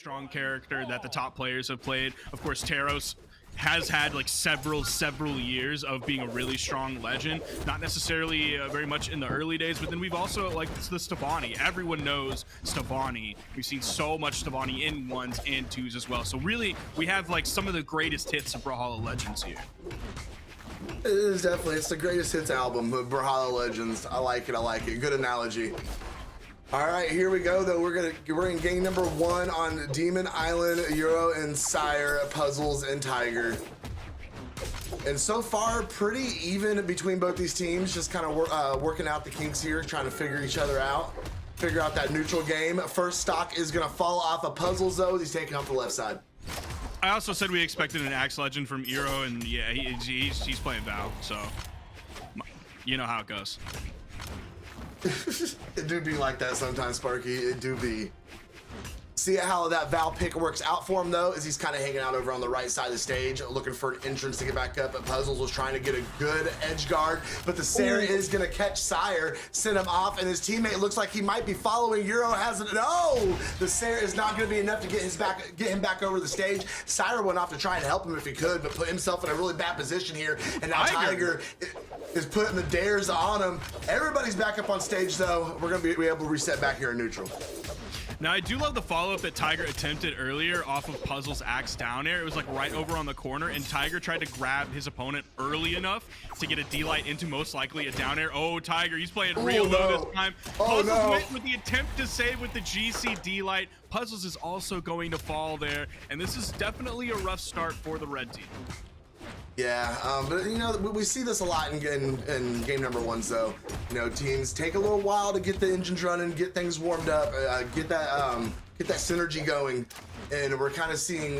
strong character that the top players have played. Of course, Taros has had like several years of being a really strong legend, not necessarily very much in the early days, but then we've also like the Stefani. Everyone knows Stefani. We've seen so much Stefani in 1s and 2s as well, so really we have like some of the greatest hits of Brawlhalla Legends here. It is definitely, it's the greatest hits album of Brawlhalla Legends. I like it, good analogy. All right, here we go though. We're in game number 1 on Demon Island, Euro and Sire, Puzzles and Tiger. And so far, pretty even between both these teams, just kind of working out the kinks here, trying to figure each other out, figure out that neutral game. First stock is gonna fall off of Puzzles though, as he's taking off the left side. I also said we expected an Axe Legend from Eero, and yeah, he's playing Val, so you know how it goes. It do be like that sometimes, Sparky. It do be. See how that Val pick works out for him though, is he's kind of hanging out over on the right side of the stage, looking for an entrance to get back up. But Puzzles was trying to get a good edge guard, but the Sire is gonna catch Sire, send him off, and his teammate looks like he might be following. Euro has it. No, the Sire is not gonna be enough to get him back over the stage. Sire went off to try and help him if he could, but put himself in a really bad position here. And now Tiger is putting the dares on him. Everybody's back up on stage though. We're gonna be able to reset back here in neutral. Now, I do love the follow-up that Tiger attempted earlier off of Puzzle's Axe down air. It was like right over on the corner, and Tiger tried to grab his opponent early enough to get a D-Light into most likely a down air. Oh, Tiger, he's playing real low this time. Puzzles went with the attempt to save with the GC D-Light. Puzzles is also going to fall there, and this is definitely a rough start for the red team. Yeah, but you know, we see this a lot in game number 1s though. You know, teams take a little while to get the engines running, get things warmed up, get that synergy going, and we're kind of seeing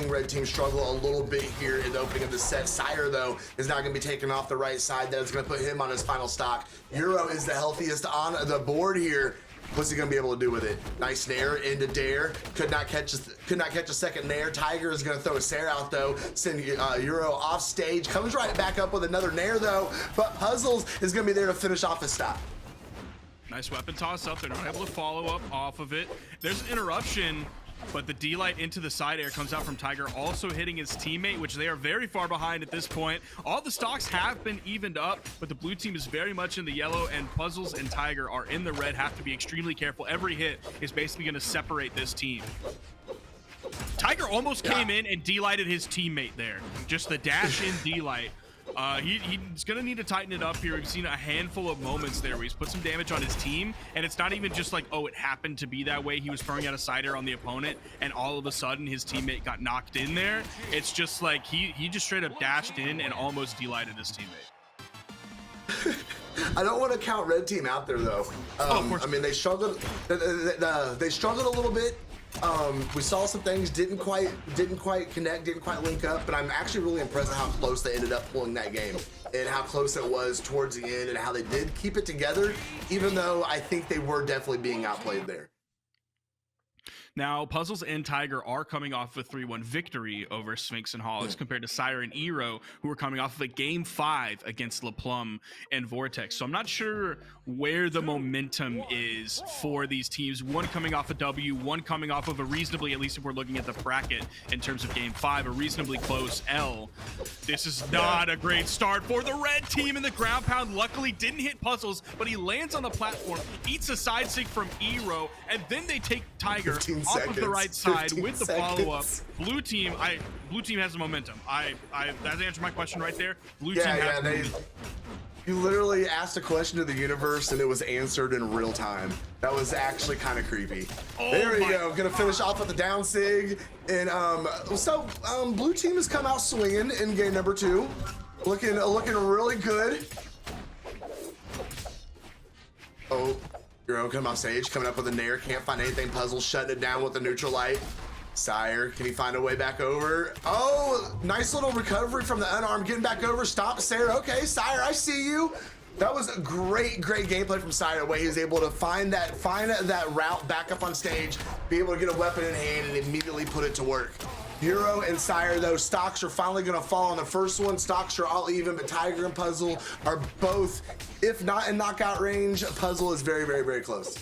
red team struggle a little bit here in the opening of the set. Sire though is not going to be taken off the right side. That is going to put him on his final stock. Euro is the healthiest on the board here. What's he gonna be able to do with it? Nice nair into dare. Could not catch a second nair. Tiger is gonna throw a Sire out though. Send Euro off stage. Comes right back up with another nair though. But Puzzles is gonna be there to finish off his stop. Nice weapon toss up. They're not able to follow up off of it. There's an interruption, but the D-Light into the side air comes out from Tiger, also hitting his teammate, which they are very far behind at this point. All the stocks have been evened up, but the blue team is very much in the yellow, and Puzzles and Tiger are in the red. Have to be extremely careful. Every hit is basically going to separate this team. Tiger almost came in and D-Lighted his teammate there. Just the dash in D-Light. He's gonna need to tighten it up here. We've seen a handful of moments there where he's put some damage on his team, and it's not even just like, oh, it happened to be that way. He was throwing out a side air on the opponent, and all of a sudden his teammate got knocked in there. It's just like he just straight up dashed in and almost D-Lighted his teammate. I don't want to count red team out there though. I mean, they struggled. They struggled a little bit. We saw some things didn't quite connect, didn't quite link up, but I'm actually really impressed at how close they ended up pulling that game and how close it was towards the end and how they did keep it together, even though I think they were definitely being outplayed there. Now, Puzzles and Tiger are coming off of a 3-1 victory over Sphinx and Hollis compared to Sire and Eero, who are coming off of a Game 5 against LaPlum and Vortex. So I'm not sure where the momentum is for these teams. One coming off a W, one coming off of a reasonably, at least if we're looking at the bracket in terms of Game 5, a reasonably close L. This is not a great start for the red team in the ground pound. Luckily didn't hit Puzzles, but he lands on the platform, eats a side sig from Eero, and then they take Tiger off of the right side with the follow-up. Blue team has the momentum. That's answered my question right there. Blue team has the momentum. You literally asked a question to the universe and it was answered in real time. That was actually kind of creepy. Oh, there we go. Gonna finish off with the down sig. And blue team has come out swinging in game number 2. Looking really good. Oh, Euro come off stage, coming up with a nair, can't find anything. Puzzle shutting it down with the neutral light. Sire, can he find a way back over? Oh, nice little recovery from the unarmed, getting back over. Stop, Sire. Okay, Sire, I see you. That was a great gameplay from Sire, the way he was able to find that route back up on stage, be able to get a weapon in hand and immediately put it to work. Hero and Sire, though, stocks are finally going to fall on the first one. Stocks are all even, but Tiger and Puzzle are both, if not in knockout range. Puzzle is very, very, very close.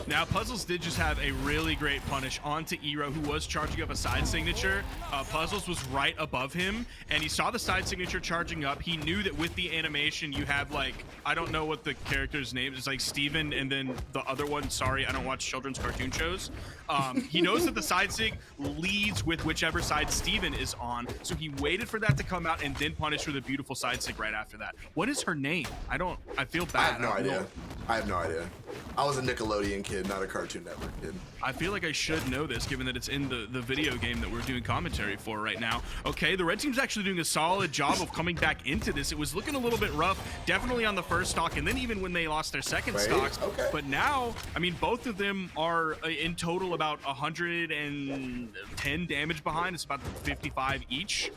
Now, Puzzles did just have a really great punish onto Eero, who was charging up a side signature. Puzzles was right above him, and he saw the side signature charging up. He knew that with the animation, you have, like, I don't know what the character's name is, like Steven, and then the other one, sorry, I don't watch children's cartoon shows. He knows that the side sig leads with whichever side Steven is on, so he waited for that to come out and then punished with a beautiful side sig right after that. What is her name? I feel bad. I have no idea. I have no idea. I was a Nickelodeon kid, not a Cartoon Network kid. I feel like I should know this, given that it's in the video game that we're doing commentary for right now. Okay, the red team's actually doing a solid job of coming back into this. It was looking a little bit rough, definitely on the first stock, and then even when they lost their second stocks. Okay. But now, I mean, both of them are in total about 110 damage behind. It's about 55 each.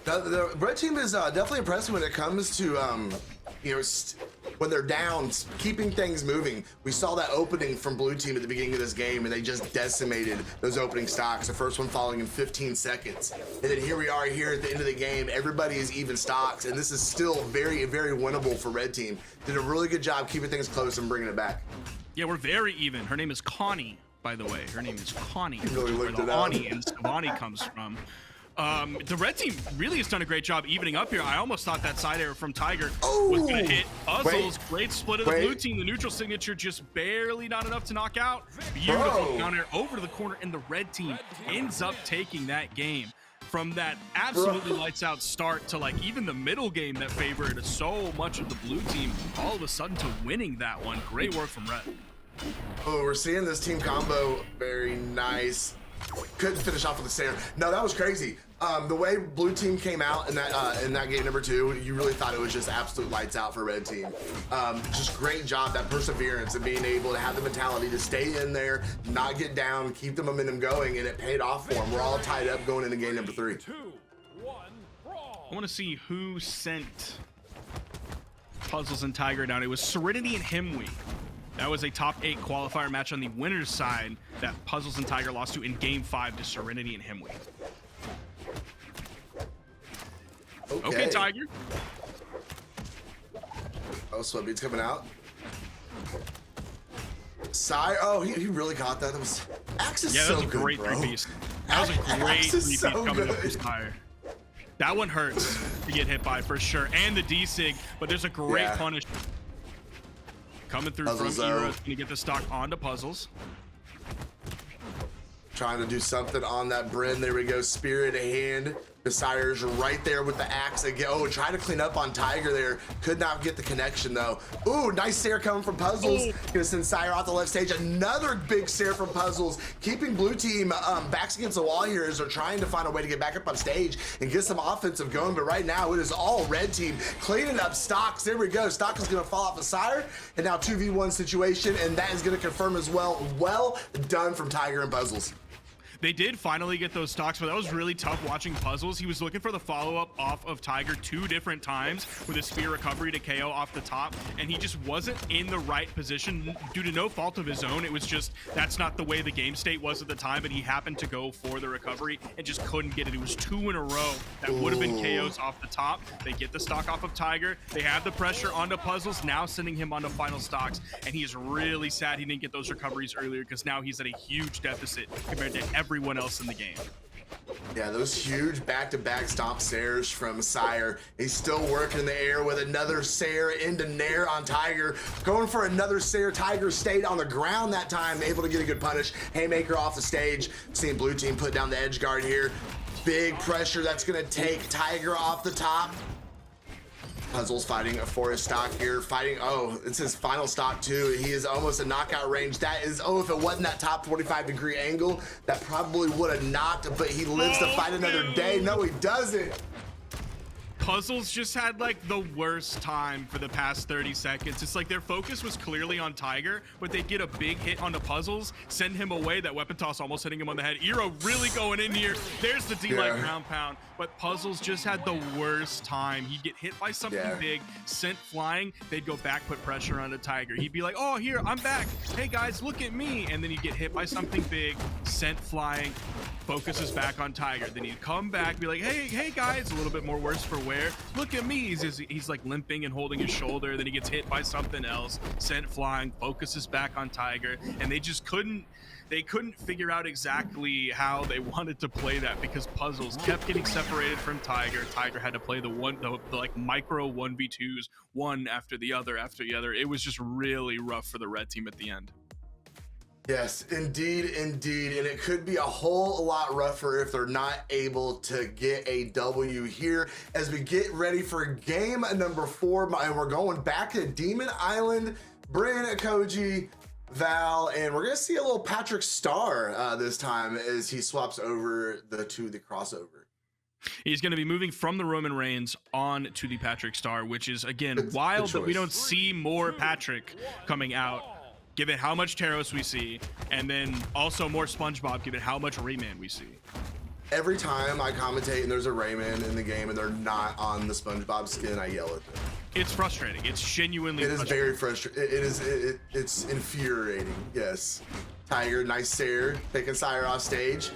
The red team is definitely impressive when it comes to, you know, when they're down, keeping things moving. We saw that opening from blue team at the beginning of this game, and they just decimated those opening stocks. The first one falling in 15 seconds. And then here we are here at the end of the game. Everybody is even stocks, and this is still very, very winnable for red team. Did a really good job keeping things close and bringing it back. Yeah, we're very even. Her name is Connie, by the way. Her name is Connie, really where the Ani and Savani comes from. The red team really has done a great job evening up here. I almost thought that side air from Tiger was going to hit Puzzles. Great split of the blue team. The neutral signature just barely not enough to knock out. Beautiful down air over to the corner, and the red team ends up taking that game. From that absolutely lights out start to like even the middle game that favored so much of the blue team, all of a sudden to winning that one. Great work from red. Oh, we're seeing this team combo. Very nice. Couldn't finish off with the Sire. No, that was crazy. The way blue team came out in that game number 2, you really thought it was just absolute lights out for red team. Just great job, that perseverance and being able to have the mentality to stay in there, not get down, keep the momentum going, and it paid off for them. We're all tied up going into game number 3. I want to see who sent Puzzles and Tiger down. It was Serenity and Himwe. That was a top 8 qualifier match on the winner's side that Puzzles and Tiger lost to in game 5 to Serenity and Himwe. Okay, Tiger. Oh, Sweatbeat's coming out. Sire, oh, he really caught that. That was Axe is so good, bro. That was a great three-piece. That was a great three-piece coming up for Sire. That one hurts to get hit by for sure, and the D-Sig, but there's a great punish. Coming through Puzzles, from Eero, gonna get the stock onto Puzzles. Trying to do something on that Bryn. There we go. Spirit hand. The Sire's right there with the axe again. Oh, trying to clean up on Tiger there. Could not get the connection though. Ooh, nice Sire coming from Puzzles. Gonna send Sire off the left stage. Another big Sire from Puzzles. Keeping blue team backs against the wall here as they're trying to find a way to get back up on stage and get some offensive going. But right now it is all red team cleaning up stocks. There we go. Stock is gonna fall off the Sire. And now 2v1 situation. And that is gonna confirm as well. Well done from Tiger and Puzzles. They did finally get those stocks, but that was really tough watching Puzzles. He was looking for the follow-up off of Tiger 2 different times with a spear recovery to KO off the top, and he just wasn't in the right position due to no fault of his own. It was just, that's not the way the game state was at the time, and he happened to go for the recovery and just couldn't get it. It was 2 in a row that would have been KOs off the top. They get the stock off of Tiger. They have the pressure onto Puzzles, now sending him onto final stocks, and he is really sad he didn't get those recoveries earlier because now he's at a huge deficit compared to everyone else in the game. Yeah, those huge back-to-back stomp Saires from Sire. He's still working in the air with another Sire into Nair on Tiger. Going for another Sire. Tiger stayed on the ground that time, able to get a good punish. Haymaker off the stage. Seeing blue team put down the edge guard here. Big pressure that's going to take Tiger off the top. Puzzles fighting for his stock here, fighting, oh, it's his final stock too. He is almost a knockout range. That is, oh, if it wasn't that top 45-degree angle, that probably would have knocked, but he lives to fight another day. No, he doesn't. Puzzles just had like the worst time for the past 30 seconds. It's like their focus was clearly on Tiger, but they get a big hit on the Puzzles, send him away. That weapon toss almost hitting him on the head. Eero really going in here. There's the D-Light ground pound, but Puzzles just had the worst time. He'd get hit by something big, sent flying. They'd go back, put pressure on the Tiger. He'd be like, oh, here, I'm back. Hey guys, look at me. And then he'd get hit by something big, sent flying, focuses back on Tiger. Then he'd come back, be like, hey guys, a little bit more worse for wear. Look at me. He's like limping and holding his shoulder. Then he gets hit by something else, sent flying, focuses back on Tiger. And they just couldn't figure out exactly how they wanted to play that because Puzzles kept getting separated from Tiger. Tiger had to play the like micro 1v2s, one after the other after the other. It was just really rough for the red team at the end. Yes, indeed. And it could be a whole lot rougher if they're not able to get a W here as we get ready for game number 4. And we're going back to Demon Island. Bryn, Koji, Val, and we're gonna see a little Patrick Star this time as he swaps over to the crossover. He's going to be moving from the Roman Reigns on to the Patrick Star, which is again wild that we don't see more Patrick coming out, given how much Taros we see, and then also more SpongeBob, given how much Rayman we see. Every time I commentate and there's a Rayman in the game and they're not on the SpongeBob skin, I yell at them. It's frustrating. It's genuinely frustrating. Very frustrating. It's infuriating. Yes. Tiger, nice Sire, taking Sire off stage.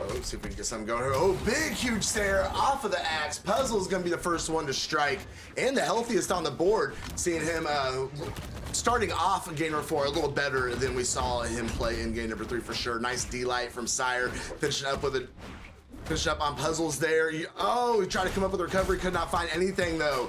Oh, let's see if we can get something going here. Oh, big, huge Sire off of the axe. Puzzle's gonna be the first one to strike and the healthiest on the board. Seeing him starting off in game number 4 a little better than we saw him play in game number 3 for sure. Nice D-Light from Sire, finishing up on Puzzles there. He tried to come up with a recovery, could not find anything though.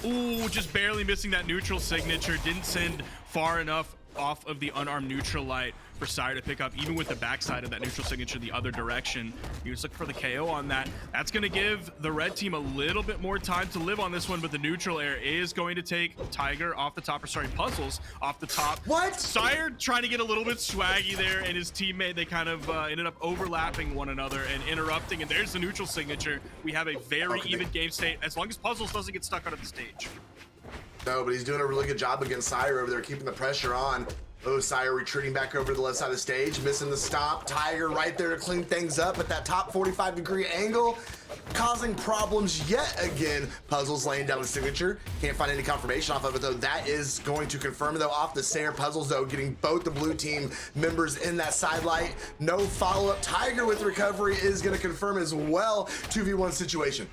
Ooh, just barely missing that neutral signature. Didn't send far enough off of the unarmed neutral light for Sire to pick up, even with the backside of that neutral signature the other direction. He was looking for the KO on that. That's going to give the red team a little bit more time to live on this one, but the neutral air is going to take Tiger off the top, or sorry, Puzzles off the top. What? Sire trying to get a little bit swaggy there, and his teammate, they kind of ended up overlapping one another and interrupting, and there's the neutral signature. We have a very even game state, as long as Puzzles doesn't get stuck out of the stage. No, but he's doing a really good job against Sire over there, keeping the pressure on. Oh, Sire retreating back over to the left side of the stage, missing the stomp. Tiger right there to clean things up at that top 45-degree angle, causing problems yet again. Puzzles laying down the signature. Can't find any confirmation off of it, though. That is going to confirm, though, off the Sire. Puzzles, though, getting both the blue team members in that side light. No follow-up. Tiger with recovery is going to confirm as well. 2v1 situation.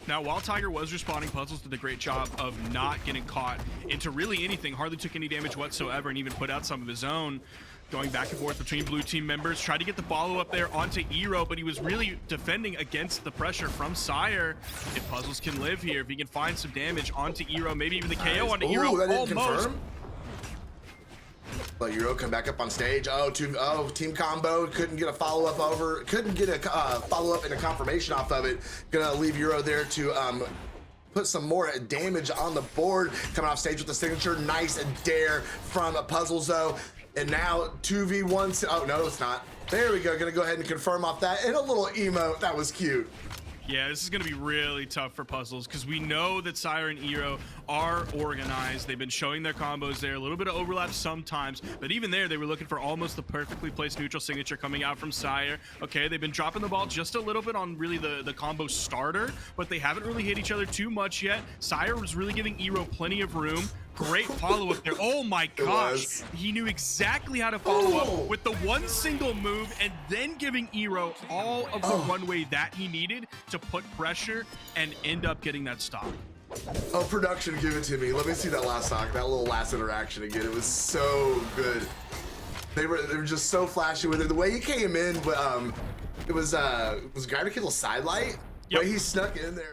Now, while Tiger was responding, Puzzles did a great job of not getting caught into really anything, hardly took any damage whatsoever, and even put out some of his own. Going back and forth between blue team members, tried to get the follow-up there onto Eero, but he was really defending against the pressure from Sire. If Puzzles can live here, if he can find some damage onto Eero, maybe even the KO onto Eero, that didn't almost. Confirm. But Eero come back up on stage. Team combo, couldn't get a follow-up follow-up and a confirmation off of it. Gonna leave Eero there to put some more damage on the board. Coming off stage with the signature. Nice dare from Puzzles though. And now 2v1. Oh no, it's not. There we go. Gonna go ahead and confirm off that. And a little emote. That was cute. Yeah, this is going to be really tough for Puzzles because we know that Sire and Eero are organized. They've been showing their combos there, a little bit of overlap sometimes, but even there, they were looking for almost the perfectly placed neutral signature coming out from Sire. Okay, they've been dropping the ball just a little bit on really the combo starter, but they haven't really hit each other too much yet. Sire was really giving Eero plenty of room. Great follow-up there. Oh my gosh. He knew exactly how to follow up with the one single move and then giving Eero all of the runway that he needed to put pressure and end up getting that stop. Oh, production, give it to me. Let me see that last stock, that little last interaction again. It was so good. They were just so flashy with it. The way he came in, it was grabbing a little side light. Yep. The way he snuck in there.